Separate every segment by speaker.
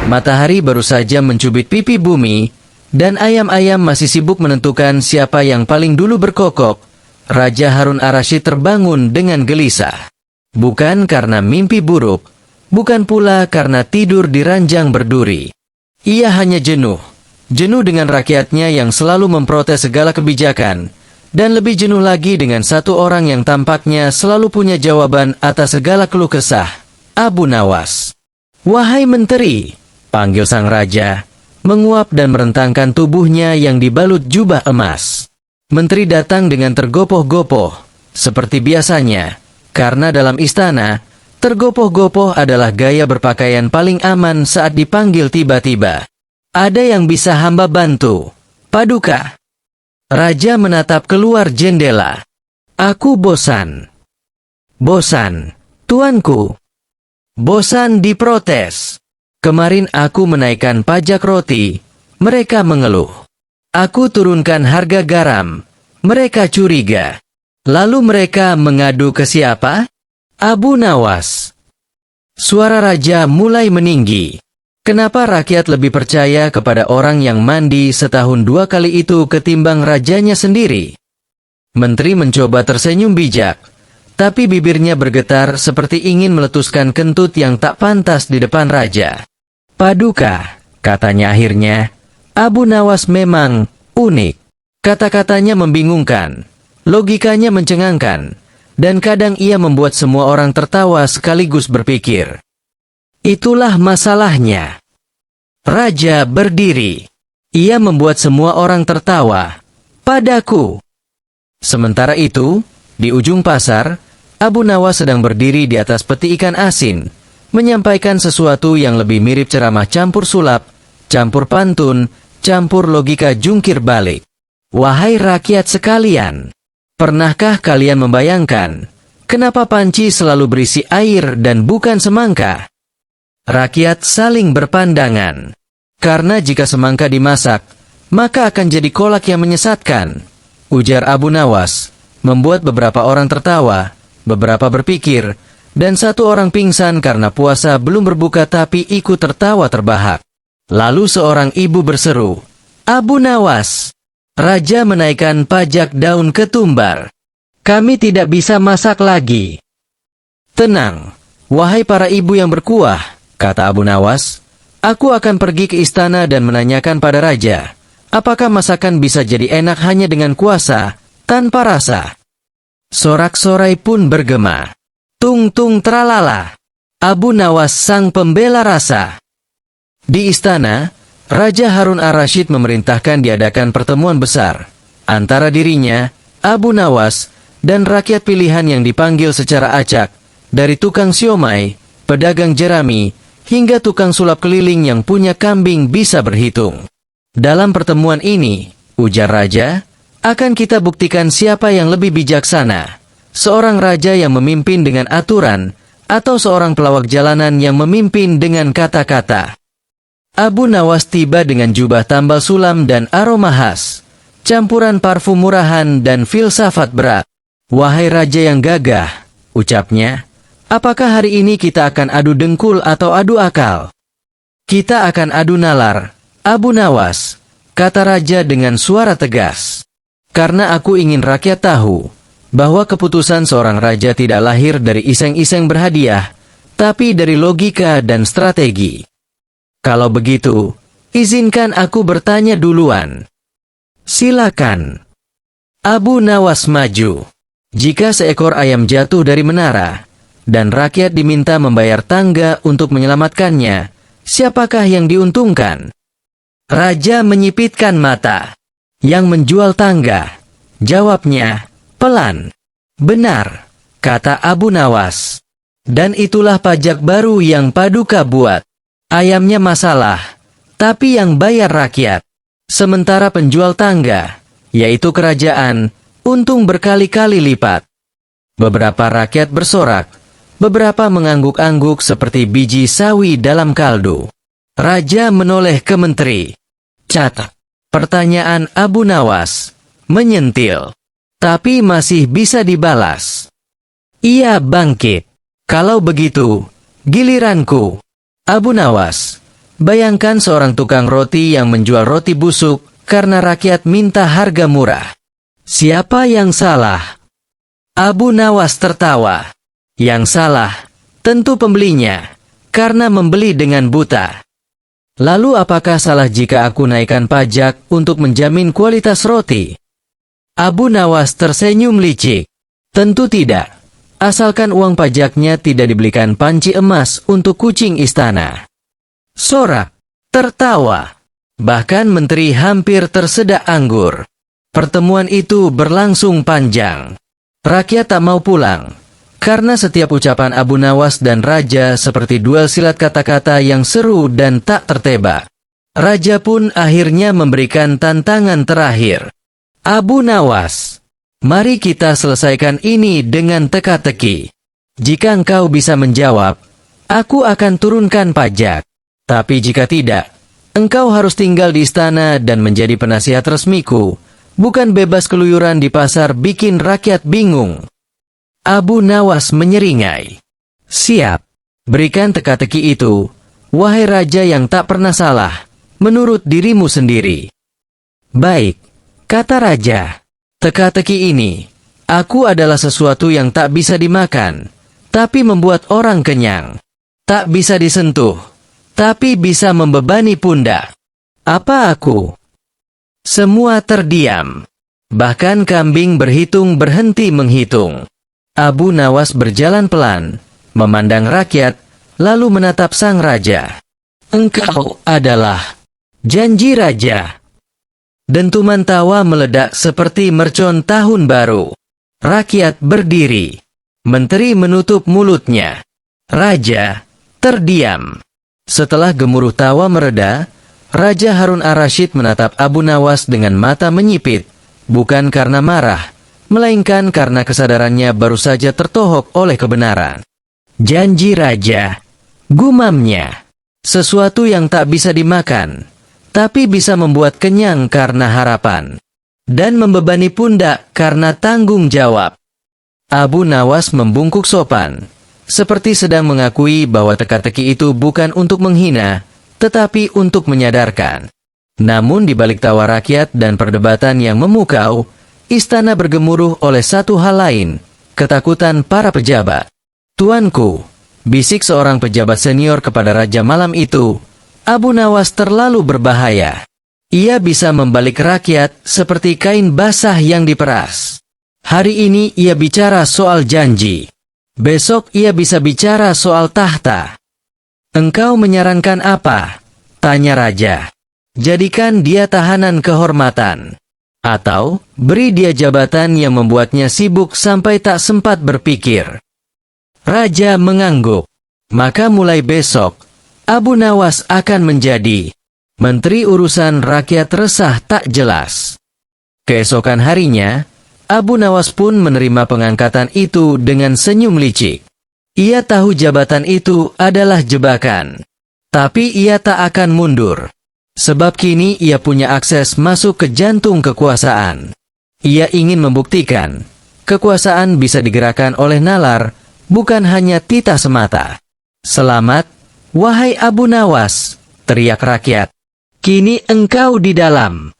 Speaker 1: Matahari baru saja mencubit pipi bumi, dan ayam-ayam masih sibuk menentukan siapa yang paling dulu berkokok. Raja Harun Ar-Rasyid terbangun dengan gelisah. Bukan karena mimpi buruk, bukan pula karena tidur di ranjang berduri. Ia hanya jenuh. Jenuh dengan rakyatnya yang selalu memprotes segala kebijakan, dan lebih jenuh lagi dengan satu orang yang tampaknya selalu punya jawaban atas segala keluh kesah, Abu Nawas. "Wahai menteri," panggil sang raja, menguap dan merentangkan tubuhnya yang dibalut jubah emas. Menteri datang dengan tergopoh-gopoh, seperti biasanya, karena dalam istana, tergopoh-gopoh adalah gaya berpakaian paling aman saat dipanggil tiba-tiba. "Ada yang bisa hamba bantu, Paduka?" Raja menatap keluar jendela. "Aku bosan." "Bosan, tuanku?" "Bosan diprotes. Kemarin aku menaikkan pajak roti, mereka mengeluh. Aku turunkan harga garam, mereka curiga. Lalu mereka mengadu ke siapa? Abu Nawas." Suara raja mulai meninggi. Kenapa rakyat lebih percaya kepada orang yang mandi setahun 2 kali itu ketimbang rajanya sendiri? Menteri mencoba tersenyum bijak, tapi bibirnya bergetar seperti ingin meletuskan kentut yang tak pantas di depan raja. "Paduka," katanya akhirnya, "Abu Nawas memang unik." Kata-katanya membingungkan, logikanya mencengangkan, dan kadang ia membuat semua orang tertawa sekaligus berpikir. Itulah masalahnya. Raja berdiri. Ia membuat semua orang tertawa. "Padaku." Sementara itu, di ujung pasar, Abu Nawas sedang berdiri di atas peti ikan asin, menyampaikan sesuatu yang lebih mirip ceramah campur sulap, campur pantun, campur logika jungkir balik. "Wahai rakyat sekalian, pernahkah kalian membayangkan, kenapa panci selalu berisi air dan bukan semangka?" Rakyat saling berpandangan. "Karena jika semangka dimasak, maka akan jadi kolak yang menyesatkan," ujar Abu Nawas, membuat beberapa orang tertawa, beberapa berpikir, dan satu orang pingsan karena puasa belum berbuka tapi ikut tertawa terbahak. Lalu seorang ibu berseru, "Abu Nawas, raja menaikkan pajak daun ketumbar. Kami tidak bisa masak lagi." "Tenang, wahai para ibu yang berkuah," kata Abu Nawas, "aku akan pergi ke istana dan menanyakan pada raja, apakah masakan bisa jadi enak hanya dengan kuasa, tanpa rasa." Sorak-sorai pun bergema. Tung tung tralala. Abu Nawas sang pembela rasa. Di istana, Raja Harun Ar-Rasyid memerintahkan diadakan pertemuan besar antara dirinya, Abu Nawas, dan rakyat pilihan yang dipanggil secara acak, dari tukang siomay, pedagang jerami, hingga tukang sulap keliling yang punya kambing bisa berhitung. "Dalam pertemuan ini," ujar raja, "akan kita buktikan siapa yang lebih bijaksana, seorang raja yang memimpin dengan aturan, atau seorang pelawak jalanan yang memimpin dengan kata-kata." Abu Nawas tiba dengan jubah tambal sulam dan aroma khas, campuran parfum murahan dan filsafat berat. "Wahai raja yang gagah," ucapnya, "apakah hari ini kita akan adu dengkul atau adu akal?" "Kita akan adu nalar, Abu Nawas," kata raja dengan suara tegas. "Karena aku ingin rakyat tahu bahwa keputusan seorang raja tidak lahir dari iseng-iseng berhadiah, tapi dari logika dan strategi. Kalau begitu, izinkan aku bertanya duluan." "Silakan." Abu Nawas maju. Jika seekor ayam jatuh dari menara, dan rakyat diminta membayar tangga untuk menyelamatkannya, siapakah yang diuntungkan? Raja menyipitkan mata. "Yang menjual tangga." Jawabnya, pelan. "Benar," kata Abu Nawas. "Dan itulah pajak baru yang Paduka buat. Ayamnya masalah, tapi yang bayar rakyat. Sementara penjual tangga, yaitu kerajaan, untung berkali-kali lipat." Beberapa rakyat bersorak, beberapa mengangguk-angguk seperti biji sawi dalam kaldu. Raja menoleh ke menteri. "Catat." Pertanyaan Abu Nawas menyentil, tapi masih bisa dibalas. Ia bangkit. Kalau begitu, giliranku. Abu Nawas, bayangkan seorang tukang roti yang menjual roti busuk karena rakyat minta harga murah. Siapa yang salah? Abu Nawas tertawa. Yang salah, tentu pembelinya, karena membeli dengan buta. Lalu apakah salah jika aku naikkan pajak untuk menjamin kualitas roti? Abu Nawas tersenyum licik. Tentu tidak. Asalkan uang pajaknya tidak dibelikan panci emas untuk kucing istana. Sorak tertawa. Bahkan menteri hampir tersedak anggur. Pertemuan itu berlangsung panjang. Rakyat tak mau pulang. Karena setiap ucapan Abu Nawas dan Raja seperti duel silat kata-kata yang seru dan tak tertebak. Raja pun akhirnya memberikan tantangan terakhir. Abu Nawas, mari kita selesaikan ini dengan teka-teki. Jika engkau bisa menjawab, aku akan turunkan pajak. Tapi jika tidak, engkau harus tinggal di istana dan menjadi penasihat resmiku, bukan bebas keluyuran di pasar bikin rakyat bingung. Abu Nawas menyeringai. Siap. Berikan teka-teki itu, wahai raja yang tak pernah salah, menurut dirimu sendiri. Baik, kata raja. Teka-teki ini, aku adalah sesuatu yang tak bisa dimakan, tapi membuat orang kenyang. Tak bisa disentuh, tapi bisa membebani pundak. Apa aku? Semua terdiam. Bahkan kambing berhitung berhenti menghitung. Abu Nawas berjalan pelan, memandang rakyat, lalu menatap sang raja. Engkau adalah janji raja. Dentuman tawa meledak seperti mercon tahun baru. Rakyat berdiri. Menteri menutup mulutnya. Raja terdiam. Setelah gemuruh tawa mereda, Raja Harun ar-Rasyid menatap Abu Nawas dengan mata menyipit, bukan karena marah, melainkan karena kesadarannya baru saja tertohok oleh kebenaran. Janji raja, gumamnya, sesuatu yang tak bisa dimakan, tapi bisa membuat kenyang karena harapan, dan membebani pundak karena tanggung jawab. Abu Nawas membungkuk sopan, seperti sedang mengakui bahwa teka-teki itu bukan untuk menghina, tetapi untuk menyadarkan. Namun di balik tawa rakyat dan perdebatan yang memukau, istana bergemuruh oleh satu hal lain, ketakutan para pejabat. Tuanku, bisik seorang pejabat senior kepada raja malam itu, Abu Nawas terlalu berbahaya. Ia bisa membalik rakyat seperti kain basah yang diperas. Hari ini ia bicara soal janji. Besok ia bisa bicara soal tahta. Engkau menyarankan apa? Tanya raja. Jadikan dia tahanan kehormatan. Atau, beri dia jabatan yang membuatnya sibuk sampai tak sempat berpikir. Raja mengangguk. Maka mulai besok, Abu Nawas akan menjadi Menteri Urusan Rakyat Resah Tak Jelas. Keesokan harinya, Abu Nawas pun menerima pengangkatan itu dengan senyum licik. Ia tahu jabatan itu adalah jebakan. Tapi ia tak akan mundur. Sebab kini ia punya akses masuk ke jantung kekuasaan. Ia ingin membuktikan, kekuasaan bisa digerakkan oleh nalar, bukan hanya titah semata. Selamat, wahai Abu Nawas, teriak rakyat. Kini engkau di dalam.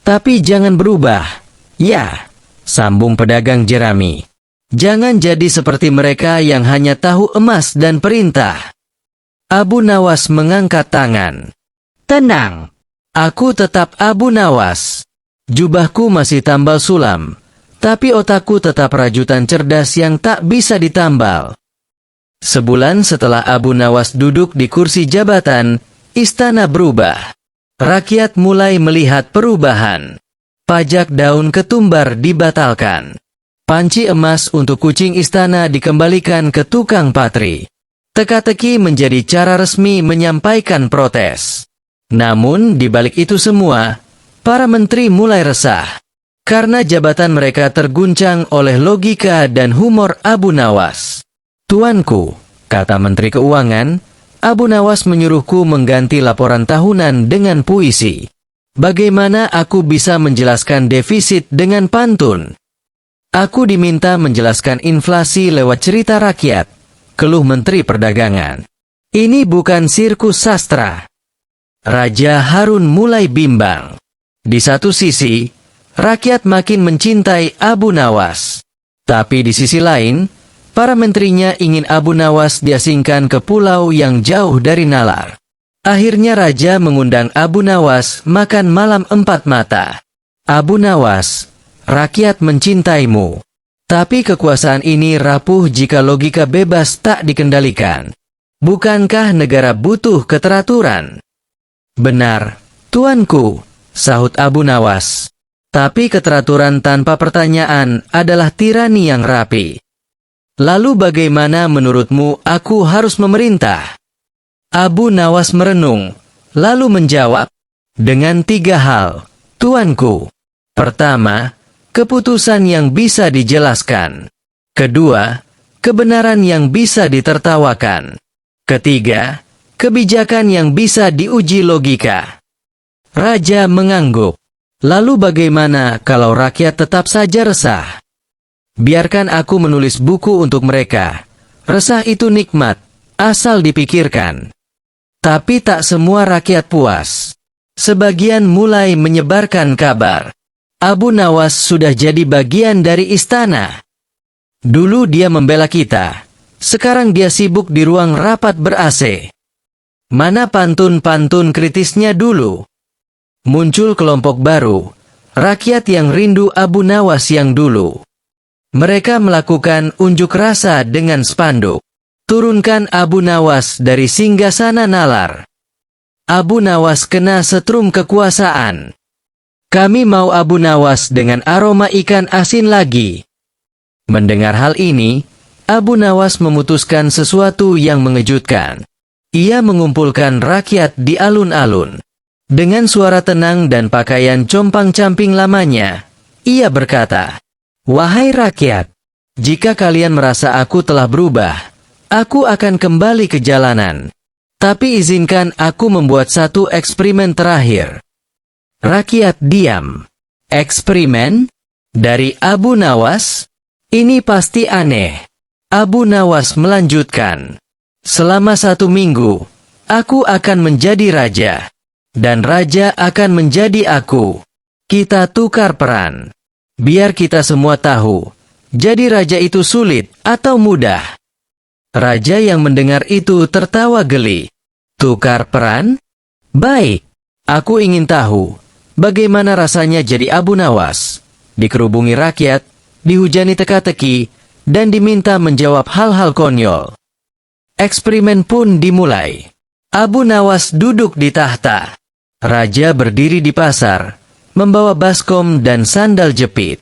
Speaker 1: Tapi jangan berubah. Ya, sambung pedagang jerami. Jangan jadi seperti mereka yang hanya tahu emas dan perintah. Abu Nawas mengangkat tangan. Tenang, aku tetap Abu Nawas. Jubahku masih tambal sulam, tapi otakku tetap rajutan cerdas yang tak bisa ditambal. Sebulan setelah Abu Nawas duduk di kursi jabatan, istana berubah. Rakyat mulai melihat perubahan. Pajak daun ketumbar dibatalkan. Panci emas untuk kucing istana dikembalikan ke tukang patri. Teka-teki menjadi cara resmi menyampaikan protes. Namun, di balik itu semua, para menteri mulai resah. Karena jabatan mereka terguncang oleh logika dan humor Abu Nawas. Tuanku, kata Menteri Keuangan, Abu Nawas menyuruhku mengganti laporan tahunan dengan puisi. Bagaimana aku bisa menjelaskan defisit dengan pantun? Aku diminta menjelaskan inflasi lewat cerita rakyat, keluh Menteri Perdagangan. Ini bukan sirkus sastra. Raja Harun mulai bimbang. Di satu sisi, rakyat makin mencintai Abu Nawas. Tapi di sisi lain, para menterinya ingin Abu Nawas diasingkan ke pulau yang jauh dari nalar. Akhirnya Raja mengundang Abu Nawas makan malam 4 mata. Abu Nawas, rakyat mencintaimu. Tapi kekuasaan ini rapuh jika logika bebas tak dikendalikan. Bukankah negara butuh keteraturan? Benar, tuanku, sahut Abu Nawas. Tapi keteraturan tanpa pertanyaan adalah tirani yang rapi. Lalu bagaimana menurutmu aku harus memerintah? Abu Nawas merenung, lalu menjawab, dengan 3 hal, tuanku. Pertama, keputusan yang bisa dijelaskan. Kedua, kebenaran yang bisa ditertawakan. Ketiga, kebijakan yang bisa diuji logika. Raja mengangguk. Lalu bagaimana kalau rakyat tetap saja resah? Biarkan aku menulis buku untuk mereka. Resah itu nikmat, asal dipikirkan. Tapi tak semua rakyat puas. Sebagian mulai menyebarkan kabar. Abu Nawas sudah jadi bagian dari istana. Dulu dia membela kita. Sekarang dia sibuk di ruang rapat ber-AC. Mana pantun-pantun kritisnya dulu? Muncul kelompok baru. Rakyat yang rindu Abu Nawas yang dulu. Mereka melakukan unjuk rasa dengan spanduk. Turunkan Abu Nawas dari singgasana nalar. Abu Nawas kena setrum kekuasaan. Kami mau Abu Nawas dengan aroma ikan asin lagi. Mendengar hal ini, Abu Nawas memutuskan sesuatu yang mengejutkan. Ia mengumpulkan rakyat di alun-alun. Dengan suara tenang dan pakaian compang-camping lamanya, ia berkata, "Wahai rakyat, jika kalian merasa aku telah berubah, aku akan kembali ke jalanan. Tapi izinkan aku membuat satu eksperimen terakhir." Rakyat diam. Eksperimen? Dari Abu Nawas? Ini pasti aneh. Abu Nawas melanjutkan. Selama 1 minggu, aku akan menjadi raja. Dan raja akan menjadi aku. Kita tukar peran. Biar kita semua tahu, jadi raja itu sulit atau mudah. Raja yang mendengar itu tertawa geli. Tukar peran? Baik, aku ingin tahu, bagaimana rasanya jadi Abu Nawas? Dikerubungi rakyat, dihujani teka-teki, dan diminta menjawab hal-hal konyol. Eksperimen pun dimulai. Abu Nawas duduk di tahta. Raja berdiri di pasar, membawa baskom dan sandal jepit.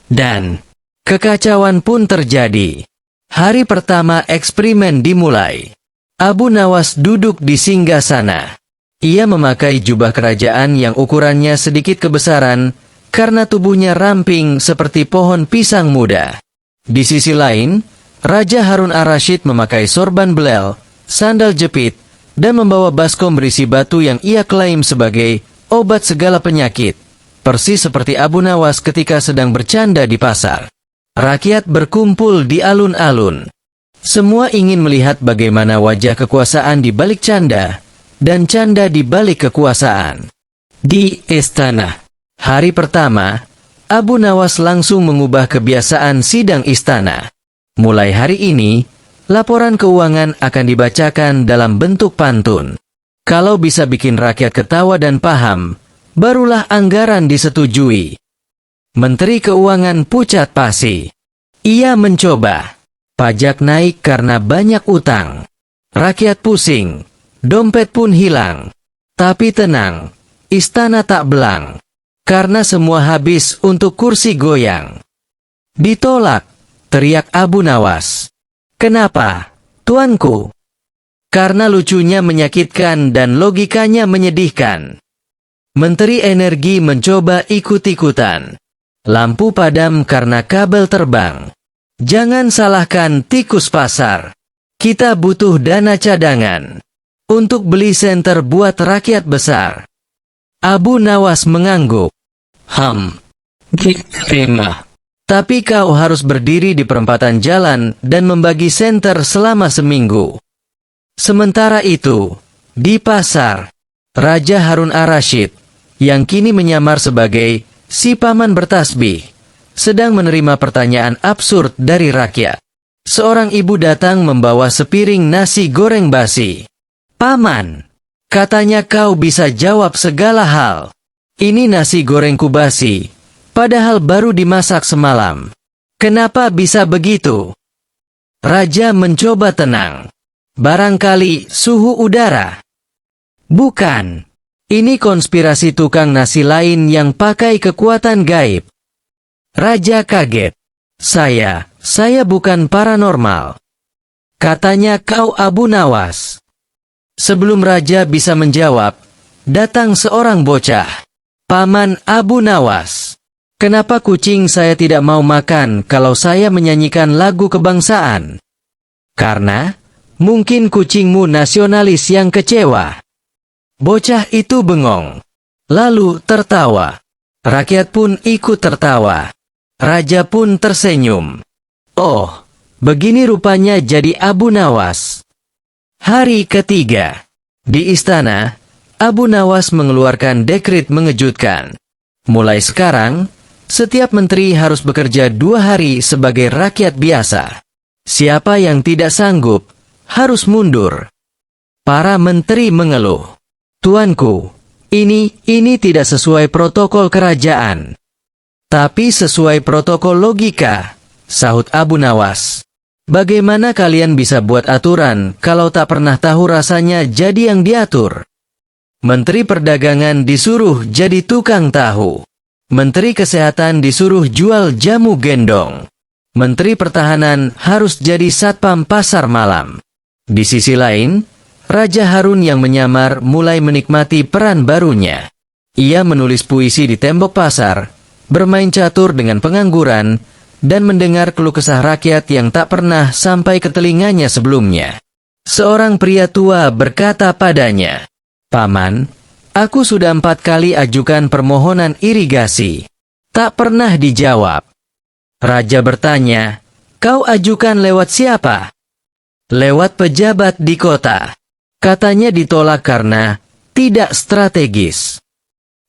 Speaker 1: Dan kekacauan pun terjadi. Hari pertama eksperimen dimulai. Abu Nawas duduk di singgasana. Ia memakai jubah kerajaan yang ukurannya sedikit kebesaran karena tubuhnya ramping seperti pohon pisang muda. Di sisi lain, Raja Harun ar-Rasyid memakai sorban belel, sandal jepit, dan membawa baskom berisi batu yang ia klaim sebagai obat segala penyakit, persis seperti Abu Nawas ketika sedang bercanda di pasar. Rakyat berkumpul di alun-alun. Semua ingin melihat bagaimana wajah kekuasaan di balik canda, dan canda di balik kekuasaan. Di istana. Hari pertama, Abu Nawas langsung mengubah kebiasaan sidang istana. Mulai hari ini, laporan keuangan akan dibacakan dalam bentuk pantun. Kalau bisa bikin rakyat ketawa dan paham, barulah anggaran disetujui. Menteri Keuangan pucat pasi. Ia mencoba. Pajak naik karena banyak utang. Rakyat pusing. Dompet pun hilang. Tapi tenang, istana tak belang. Karena semua habis untuk kursi goyang. Ditolak, teriak Abu Nawas. Kenapa, tuanku? Karena lucunya menyakitkan dan logikanya menyedihkan. Menteri Energi mencoba ikut-ikutan. Lampu padam karena kabel terbang. Jangan salahkan tikus pasar. Kita butuh dana cadangan untuk beli senter buat rakyat besar. Abu Nawas mengangguk. Gimana? Tapi kau harus berdiri di perempatan jalan dan membagi senter selama seminggu. Sementara itu, di pasar, Raja Harun ar-Rasyid, yang kini menyamar sebagai si paman bertasbih, sedang menerima pertanyaan absurd dari rakyat. Seorang ibu datang membawa sepiring nasi goreng basi. "Paman, katanya kau bisa jawab segala hal. Ini nasi gorengku basi, padahal baru dimasak semalam. Kenapa bisa begitu?" Raja mencoba tenang. "Barangkali suhu udara." "Bukan. Ini konspirasi tukang nasi lain yang pakai kekuatan gaib." Raja kaget. Saya bukan paranormal." "Katanya kau Abu Nawas." Sebelum Raja bisa menjawab, datang seorang bocah. "Paman Abu Nawas, kenapa kucing saya tidak mau makan kalau saya menyanyikan lagu kebangsaan?" "Karena mungkin kucingmu nasionalis yang kecewa." Bocah itu bengong, lalu tertawa. Rakyat pun ikut tertawa. Raja pun tersenyum. "Oh, begini rupanya jadi Abu Nawas." Hari ketiga. Di istana, Abu Nawas mengeluarkan dekret mengejutkan. Mulai sekarang, setiap menteri harus bekerja 2 hari sebagai rakyat biasa. Siapa yang tidak sanggup, harus mundur. Para menteri mengeluh. "Tuanku, ini tidak sesuai protokol kerajaan." "Tapi sesuai protokol logika," sahut Abu Nawas. "Bagaimana kalian bisa buat aturan kalau tak pernah tahu rasanya jadi yang diatur?" Menteri Perdagangan disuruh jadi tukang tahu. Menteri Kesehatan disuruh jual jamu gendong. Menteri Pertahanan harus jadi satpam pasar malam. Di sisi lain, Raja Harun yang menyamar mulai menikmati peran barunya. Ia menulis puisi di tembok pasar, bermain catur dengan pengangguran, dan mendengar keluh kesah rakyat yang tak pernah sampai ke telinganya sebelumnya. Seorang pria tua berkata padanya, "Paman, aku sudah 4 kali ajukan permohonan irigasi. Tak pernah dijawab." Raja bertanya, "Kau ajukan lewat siapa?" "Lewat pejabat di kota. Katanya ditolak karena tidak strategis."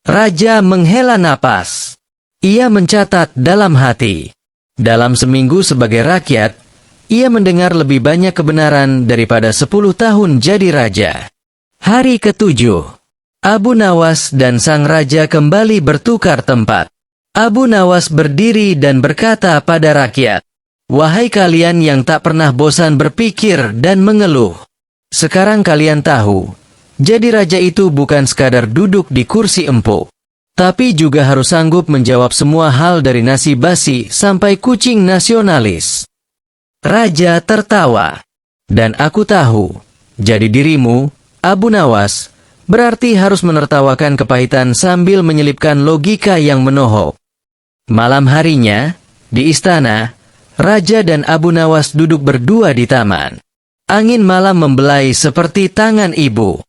Speaker 1: Raja menghela napas. Ia mencatat dalam hati. Dalam seminggu sebagai rakyat, ia mendengar lebih banyak kebenaran daripada 10 tahun jadi raja. Hari ke-7. Abu Nawas dan sang raja kembali bertukar tempat. Abu Nawas berdiri dan berkata pada rakyat, "Wahai kalian yang tak pernah bosan berpikir dan mengeluh. Sekarang kalian tahu, jadi raja itu bukan sekadar duduk di kursi empuk, tapi juga harus sanggup menjawab semua hal dari nasi basi sampai kucing nasionalis." Raja tertawa. "Dan aku tahu, jadi dirimu, Abu Nawas, berarti harus menertawakan kepahitan sambil menyelipkan logika yang menohok." Malam harinya, di istana, Raja dan Abu Nawas duduk berdua di taman. Angin malam membelai seperti tangan ibu.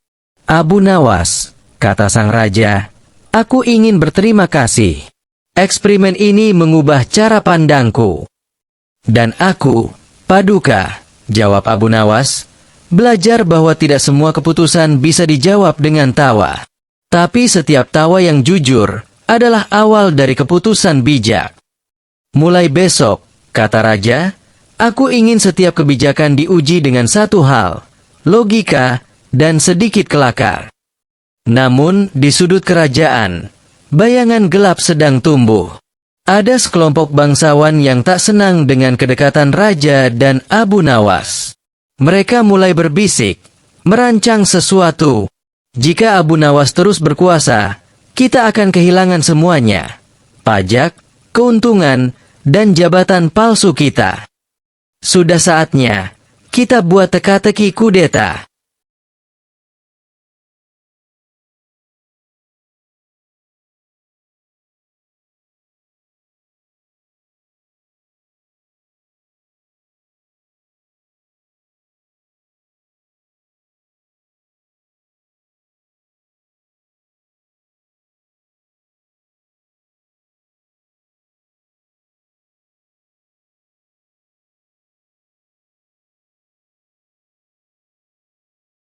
Speaker 1: "Abu Nawas," kata sang raja, "aku ingin berterima kasih. Eksperimen ini mengubah cara pandangku." "Dan aku, Paduka," jawab Abu Nawas, "belajar bahwa tidak semua keputusan bisa dijawab dengan tawa. Tapi setiap tawa yang jujur adalah awal dari keputusan bijak." "Mulai besok," kata raja, "aku ingin setiap kebijakan diuji dengan satu hal, logika dan sedikit kelakar." Namun, di sudut kerajaan, bayangan gelap sedang tumbuh. Ada sekelompok bangsawan yang tak senang dengan kedekatan raja dan Abu Nawas. Mereka mulai berbisik, merancang sesuatu. "Jika Abu Nawas terus berkuasa, kita akan kehilangan semuanya. Pajak, keuntungan, dan jabatan palsu kita. Sudah saatnya kita buat teka-teki kudeta."